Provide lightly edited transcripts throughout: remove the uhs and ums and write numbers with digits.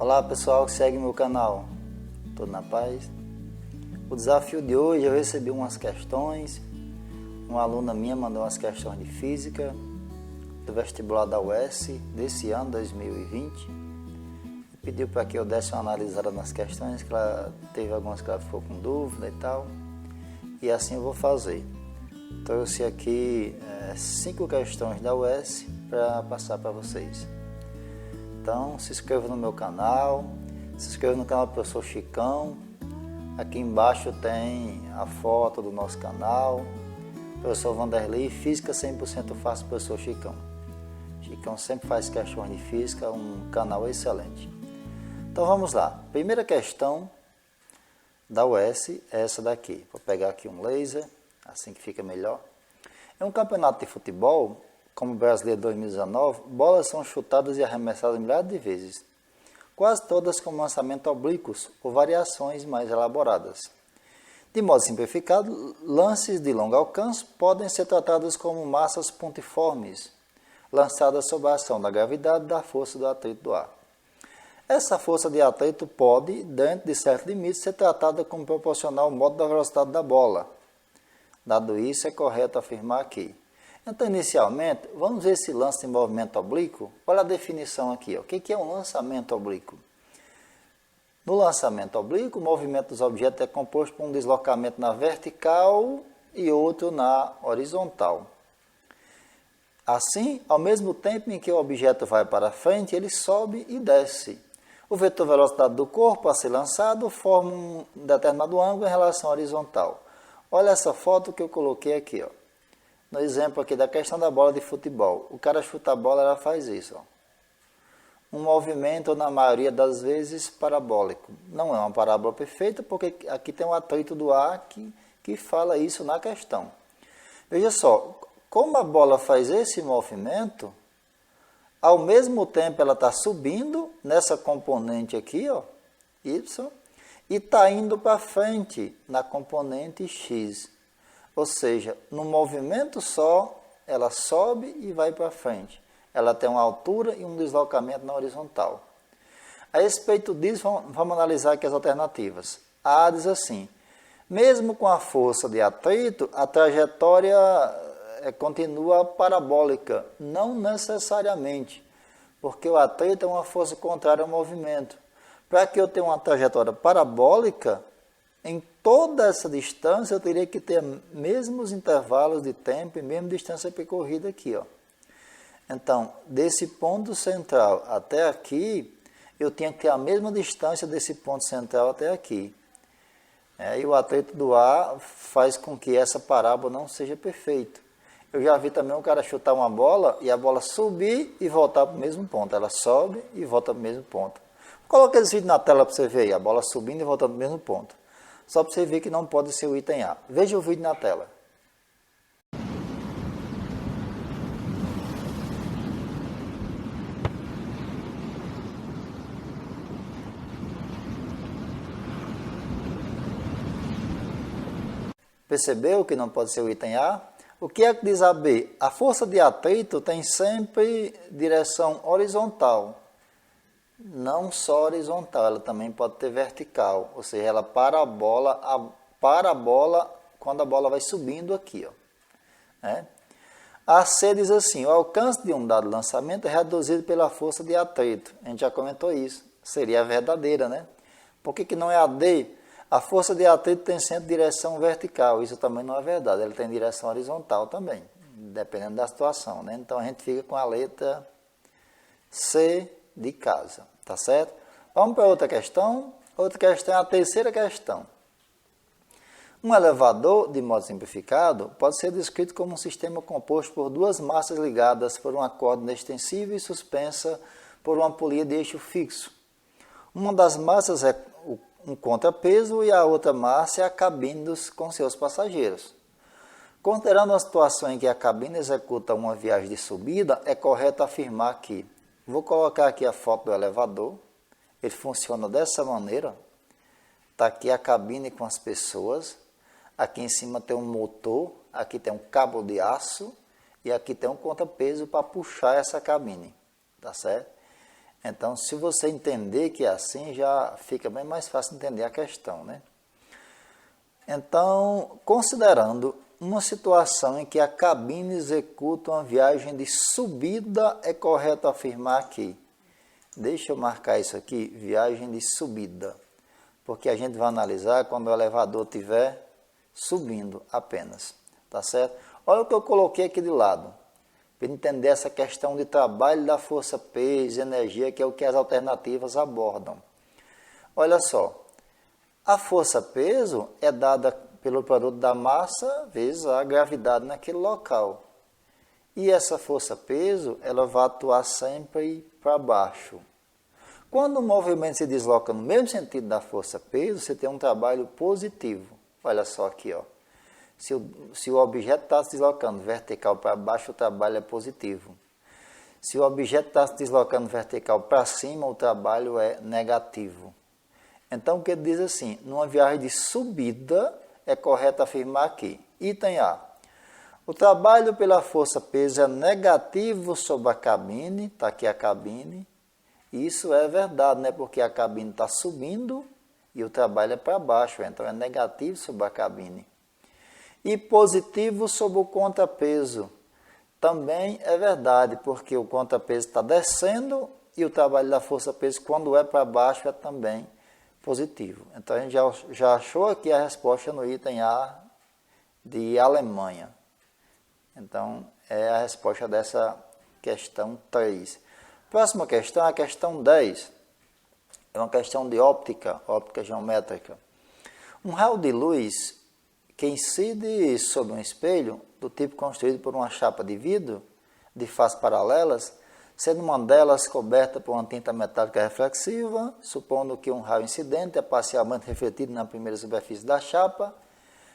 Olá pessoal que segue meu canal, tudo na paz? O desafio de hoje eu recebi umas questões, uma aluna minha mandou umas questões de física do vestibular da UES desse ano 2020 e pediu para que eu desse uma analisada nas questões, que ela teve algumas que ela ficou com dúvida e tal, e assim eu vou fazer. Trouxe aqui 5 questões da UES para passar para vocês. Então, se inscreva no meu canal, se inscreva no canal do Professor Chicão. Aqui embaixo tem a foto do nosso canal. Professor Vanderlei, Física 100% Fácil, Professor Chicão. Chicão sempre faz questões de física, um canal excelente. Então vamos lá. Primeira questão da UES é essa daqui. Vou pegar aqui um laser, assim que fica melhor. É um campeonato de futebol, como o Brasileiro 2019, bolas são chutadas e arremessadas milhares de vezes, quase todas com lançamento oblíquos ou variações mais elaboradas. De modo simplificado, lances de longo alcance podem ser tratados como massas pontiformes, lançadas sob a ação da gravidade e da força do atrito do ar. Essa força de atrito pode, dentro de certo limite, ser tratada como proporcional ao modo da velocidade da bola. Dado isso, é correto afirmar que então, inicialmente, vamos ver esse lance de movimento oblíquo. Olha a definição aqui. Ó. O que é um lançamento oblíquo? No lançamento oblíquo, o movimento dos objetos é composto por um deslocamento na vertical e outro na horizontal. Assim, ao mesmo tempo em que o objeto vai para frente, ele sobe e desce. O vetor velocidade do corpo a ser lançado forma um determinado ângulo em relação à horizontal. Olha essa foto que eu coloquei aqui, ó. No exemplo aqui da questão da bola de futebol, o cara chuta a bola, ela faz isso. Ó. Um movimento, na maioria das vezes, parabólico. Não é uma parábola perfeita, porque aqui tem um atrito do ar que fala isso na questão. Veja só, como a bola faz esse movimento, ao mesmo tempo ela está subindo nessa componente aqui, ó, Y, e está indo para frente na componente X. Ou seja, no movimento só, ela sobe e vai para frente. Ela tem uma altura e um deslocamento na horizontal. A respeito disso, vamos analisar aqui as alternativas. A A diz assim, mesmo com a força de atrito, a trajetória continua parabólica. Não necessariamente, porque o atrito é uma força contrária ao movimento. Para que eu tenha uma trajetória parabólica, em toda essa distância, eu teria que ter mesmos intervalos de tempo e mesma distância percorrida aqui. Ó. Então, desse ponto central até aqui, eu tinha que ter a mesma distância desse ponto central até aqui. E o atrito do ar faz com que essa parábola não seja perfeita. Eu já vi também um cara chutar uma bola e a bola subir e voltar para o mesmo ponto. Ela sobe e volta para o mesmo ponto. Coloca esse vídeo na tela para você ver aí, a bola subindo e voltando para o mesmo ponto. Só para você ver que não pode ser o item A. Veja o vídeo na tela. Percebeu que não pode ser o item A? O que é que diz a B? A força de atrito tem sempre direção horizontal. Não só horizontal, ela também pode ter vertical, ou seja, ela para a bola quando a bola vai subindo aqui. Ó. A C diz assim, o alcance de um dado lançamento é reduzido pela força de atrito. A gente já comentou isso, seria a verdadeira, né? Por que não é a D? A força de atrito tem sempre direção vertical, isso também não é verdade, ela tem direção horizontal também, dependendo da situação, né? Então a gente fica com a letra C de casa, tá certo? Vamos para outra questão. Outra questão é a terceira questão. Um elevador, de modo simplificado, pode ser descrito como um sistema composto por duas massas ligadas por uma corda extensível e suspensa por uma polia de eixo fixo. Uma das massas é um contrapeso e a outra massa é a cabine com seus passageiros. Considerando a situação em que a cabine executa uma viagem de subida, é correto afirmar que vou colocar aqui a foto do elevador. Ele funciona dessa maneira. Está aqui a cabine com as pessoas. Aqui em cima tem um motor. Aqui tem um cabo de aço. E aqui tem um contrapeso para puxar essa cabine. Tá certo? Então, se você entender que é assim, já fica bem mais fácil entender a questão, né? Então, considerando uma situação em que a cabine executa uma viagem de subida, é correto afirmar que, deixa eu marcar isso aqui, viagem de subida, porque a gente vai analisar quando o elevador estiver subindo apenas, tá certo? Olha o que eu coloquei aqui de lado, para entender essa questão de trabalho da força, peso e energia, que é o que as alternativas abordam. Olha só, a força-peso é dada pelo produto da massa vezes a gravidade naquele local. E essa força-peso, ela vai atuar sempre para baixo. Quando o movimento se desloca no mesmo sentido da força-peso, você tem um trabalho positivo. Olha só aqui, ó. Se o objeto está se deslocando vertical para baixo, o trabalho é positivo. Se o objeto está se deslocando vertical para cima, o trabalho é negativo. Então, o que ele diz assim, numa viagem de subida, é correto afirmar aqui. Item A. O trabalho pela força-peso é negativo sobre a cabine, está aqui a cabine. Isso é verdade, né? Porque a cabine está subindo e o trabalho é para baixo, então é negativo sobre a cabine. E positivo sobre o contrapeso. Também é verdade, porque o contrapeso está descendo e o trabalho da força-peso, quando é para baixo, é também positivo. Então, a gente já achou aqui a resposta no item A de Alemanha. Então, é a resposta dessa questão 3. Próxima questão, a questão 10. É uma questão de óptica geométrica. Um raio de luz que incide sobre um espelho, do tipo construído por uma chapa de vidro, de faces paralelas, sendo uma delas coberta por uma tinta metálica reflexiva, supondo que um raio incidente é parcialmente refletido na primeira superfície da chapa,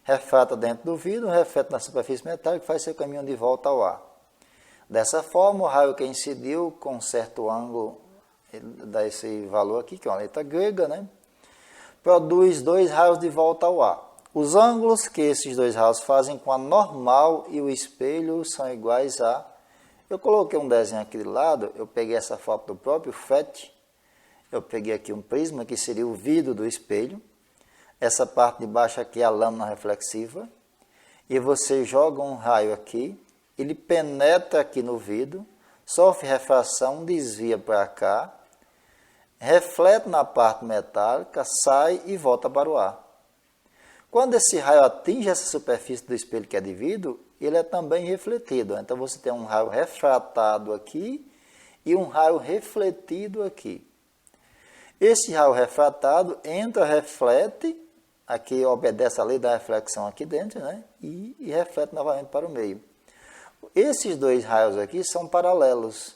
refrata dentro do vidro, reflete na superfície metálica e faz seu caminho de volta ao ar. Dessa forma, o raio que incidiu com certo ângulo, dá esse valor aqui, que é uma letra grega, né? Produz 2 raios de volta ao ar. Os ângulos que esses 2 raios fazem com a normal e o espelho são iguais a... Eu coloquei um desenho aqui de lado, eu peguei essa foto do próprio FET, eu peguei aqui um prisma, que seria o vidro do espelho, essa parte de baixo aqui é a lâmina reflexiva, e você joga um raio aqui, ele penetra aqui no vidro, sofre refração, desvia para cá, reflete na parte metálica, sai e volta para o ar. Quando esse raio atinge essa superfície do espelho que é de vidro, ele é também refletido. Então, você tem um raio refratado aqui e um raio refletido aqui. Esse raio refratado entra, reflete, aqui obedece a lei da reflexão aqui dentro, né? E reflete novamente para o meio. Esses 2 raios aqui são paralelos.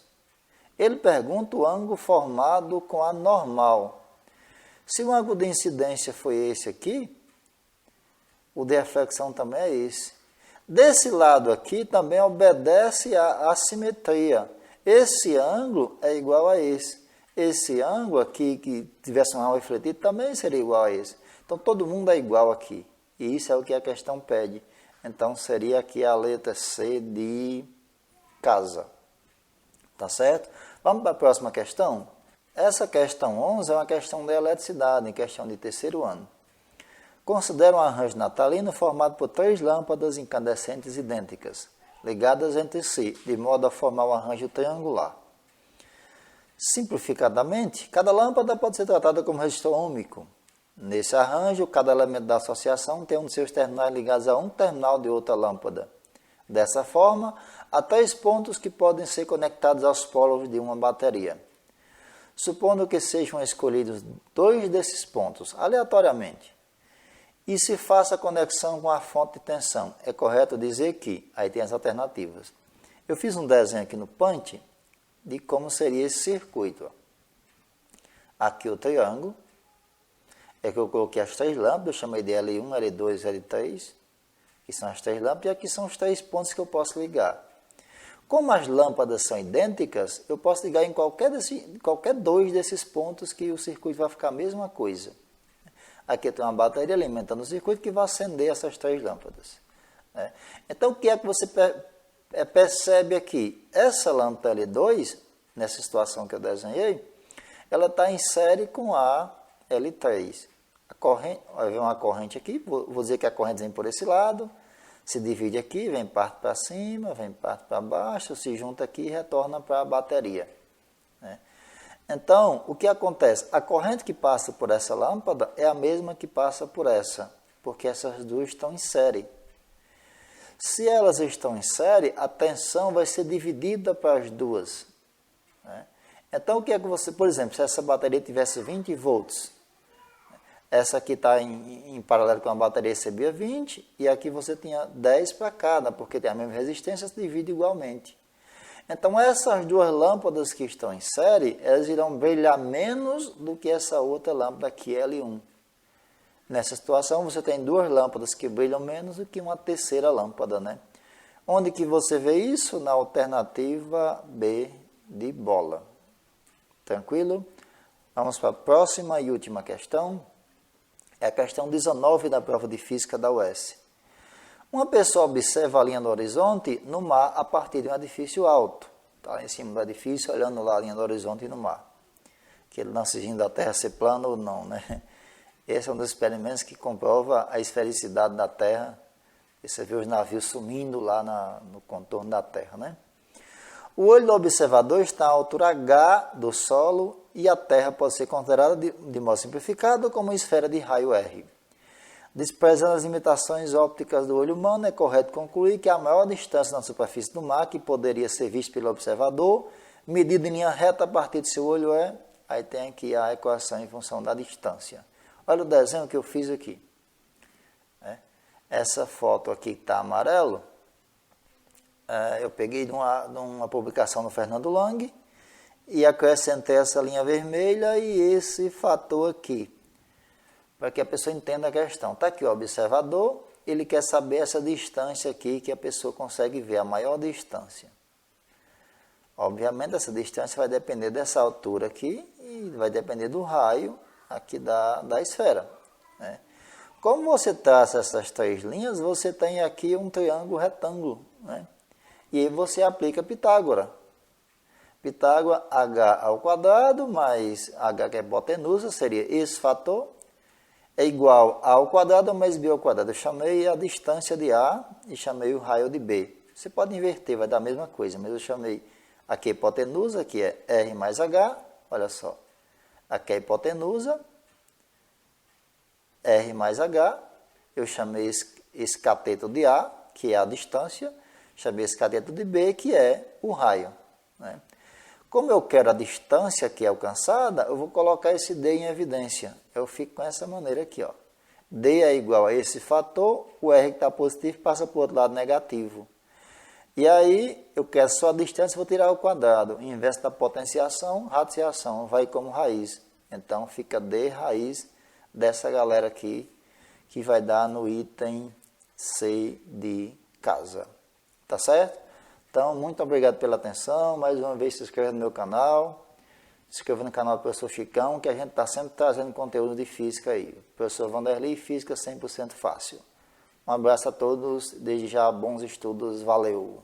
Ele pergunta o ângulo formado com a normal. Se o ângulo de incidência foi esse aqui, o de reflexão também é esse. Desse lado aqui também obedece à assimetria. Esse ângulo é igual a esse. Esse ângulo aqui, que tivesse um raio refletido, também seria igual a esse. Então, todo mundo é igual aqui. E isso é o que a questão pede. Então, seria aqui a letra C de casa. Tá certo? Vamos para a próxima questão? Essa questão 11 é uma questão de eletricidade, em questão de 3º ano. Considera um arranjo natalino formado por 3 lâmpadas incandescentes idênticas, ligadas entre si, de modo a formar um arranjo triangular. Simplificadamente, cada lâmpada pode ser tratada como resistor único. Nesse arranjo, cada elemento da associação tem um de seus terminais ligados a um terminal de outra lâmpada. Dessa forma, há 3 pontos que podem ser conectados aos polos de uma bateria. Supondo que sejam escolhidos 2 desses pontos, aleatoriamente, e se faça a conexão com a fonte de tensão, é correto dizer que, aí tem as alternativas. Eu fiz um desenho aqui no Paint de como seria esse circuito. Aqui o triângulo, é que eu coloquei as 3 lâmpadas, eu chamei de L1, L2 e L3, que são as 3 lâmpadas, e aqui são os 3 pontos que eu posso ligar. Como as lâmpadas são idênticas, eu posso ligar em qualquer 2 desses pontos que o circuito vai ficar a mesma coisa. Aqui tem uma bateria alimentando o circuito que vai acender essas 3 lâmpadas. Então, o que é que você percebe aqui? Essa lâmpada L2, nessa situação que eu desenhei, ela está em série com a L3. A corrente, vai ver uma corrente aqui, vou dizer que a corrente vem por esse lado, se divide aqui, vem parte para cima, vem parte para baixo, se junta aqui e retorna para a bateria, né? Então, o que acontece? A corrente que passa por essa lâmpada é a mesma que passa por essa, porque essas duas estão em série. Se elas estão em série, a tensão vai ser dividida para as duas, né? Então, o que é que você, por exemplo, se essa bateria tivesse 20 volts, essa aqui está em paralelo com a bateria, recebia 20, e aqui você tinha 10 para cada, porque tem a mesma resistência, se divide igualmente. Então, essas duas lâmpadas que estão em série, elas irão brilhar menos do que essa outra lâmpada aqui, L1. Nessa situação, você tem duas lâmpadas que brilham menos do que uma terceira lâmpada, né? Onde que você vê isso? Na alternativa B de bola. Tranquilo? Vamos para a próxima e última questão. É a questão 19 da prova de Física da UES. Uma pessoa observa a linha do horizonte no mar a partir de um edifício alto. Está em cima do edifício, olhando lá a linha do horizonte no mar. Aquele lancezinho da Terra ser plano ou não, né? Esse é um dos experimentos que comprova a esfericidade da Terra. E você vê os navios sumindo lá no contorno da Terra, né? O olho do observador está à altura H do solo e a Terra pode ser considerada, de modo simplificado, como uma esfera de raio R. Desprezando as limitações ópticas do olho humano, é correto concluir que a maior distância na superfície do mar, que poderia ser vista pelo observador, medida em linha reta a partir do seu olho é... Aí tem aqui a equação em função da distância. Olha o desenho que eu fiz aqui. Essa foto aqui que está amarelo, eu peguei de uma publicação do Fernando Lang e acrescentei essa linha vermelha e esse fator aqui, para que a pessoa entenda a questão. Está aqui o observador, ele quer saber essa distância aqui que a pessoa consegue ver, a maior distância. Obviamente, essa distância vai depender dessa altura aqui e vai depender do raio aqui da esfera, né? Como você traça essas três linhas, você tem aqui um triângulo retângulo, né? E aí você aplica Pitágoras. Pitágoras, h ao quadrado mais h, que é hipotenusa, seria esse fator, é igual a ao quadrado mais b ao quadrado. Eu chamei a distância de A e chamei o raio de B. Você pode inverter, vai dar a mesma coisa, mas eu chamei aqui a hipotenusa, que é R mais H, olha só. Aqui é a hipotenusa, R mais H, eu chamei esse cateto de A, que é a distância, chamei esse cateto de B, que é o raio, né? Como eu quero a distância que é alcançada, eu vou colocar esse D em evidência. Eu fico com essa maneira aqui, ó. D é igual a esse fator, o R que está positivo passa para o outro lado negativo. E aí, eu quero só a distância, vou tirar o quadrado. Inverso da potenciação, radiciação, vai como raiz. Então, fica D raiz dessa galera aqui, que vai dar no item C de casa. Tá certo? Então, muito obrigado pela atenção. Mais uma vez, se inscreva no meu canal. Se inscreva no canal do professor Chicão, que a gente está sempre trazendo conteúdo de física aí. Professor Vanderlei, física 100% fácil. Um abraço a todos. Desde já, bons estudos. Valeu!